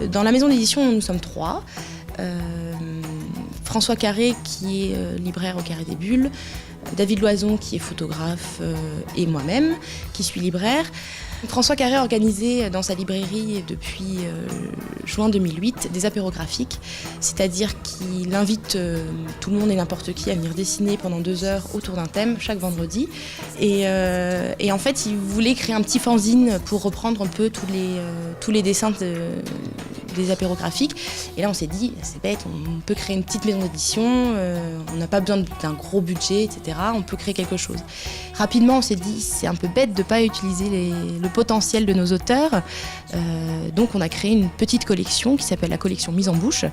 Dans la maison d'édition, nous sommes 3. François Carré, qui est libraire au Carré des Bulles, David Loison, qui est photographe, et moi-même, qui suis libraire. François Carré a organisé dans sa librairie depuis juin 2008 des apéros graphiques, c'est-à-dire qu'il invite tout le monde et n'importe qui à venir dessiner pendant 2 heures autour d'un thème chaque vendredi. Et en fait, il voulait créer un petit fanzine pour reprendre un peu tous les dessins des apéros graphiques. Et là, on s'est dit, c'est bête, on peut créer une petite maison d'édition, on n'a pas besoin d'un gros budget, etc. On peut créer quelque chose. Rapidement, on s'est dit, c'est un peu bête de ne pas utiliser le potentiel de nos auteurs. Donc, on a créé une petite collection qui s'appelle la collection Mise en Bouche.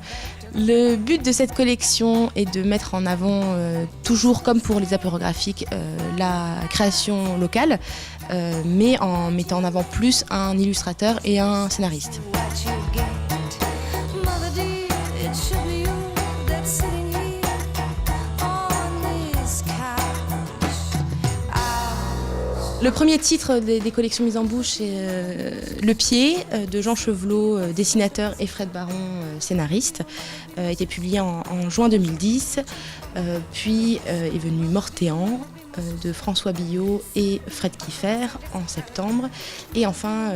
Le but de cette collection est de mettre en avant, toujours comme pour les apéros graphiques, la création locale, mais en mettant en avant plus un illustrateur et un scénariste. Le premier titre des collections Mises en Bouche, c'est Le Pied de Jean Chevelot, dessinateur, et Fred Baron, scénariste. A été publié en juin 2010. Puis est venu Mortéan de François Billot et Fred Kiefer en septembre. Et enfin,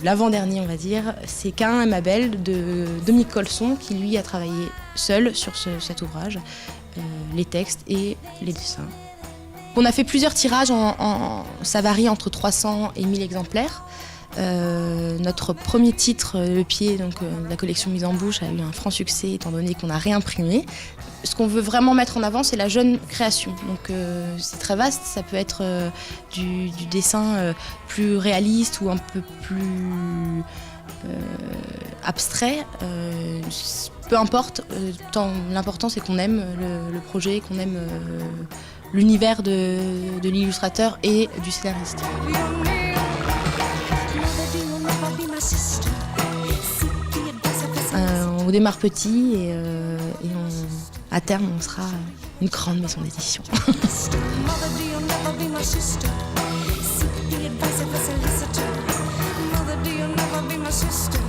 l'avant-dernier, on va dire, c'est Caïn et Mabel de Dominique Colson, qui lui a travaillé seul sur cet ouvrage, les textes et les dessins. On a fait plusieurs tirages, ça varie entre 300 et 1000 exemplaires. Notre premier titre, Le Pied, donc la collection Mise en Bouche, a eu un franc succès étant donné qu'on a réimprimé. Ce qu'on veut vraiment mettre en avant, c'est la jeune création. Donc c'est très vaste, ça peut être du dessin plus réaliste ou un peu plus abstrait. Peu importe, l'important c'est qu'on aime le projet, qu'on aime l'univers de l'illustrateur et du scénariste. On démarre petit et à terme on sera une grande maison d'édition. Sister.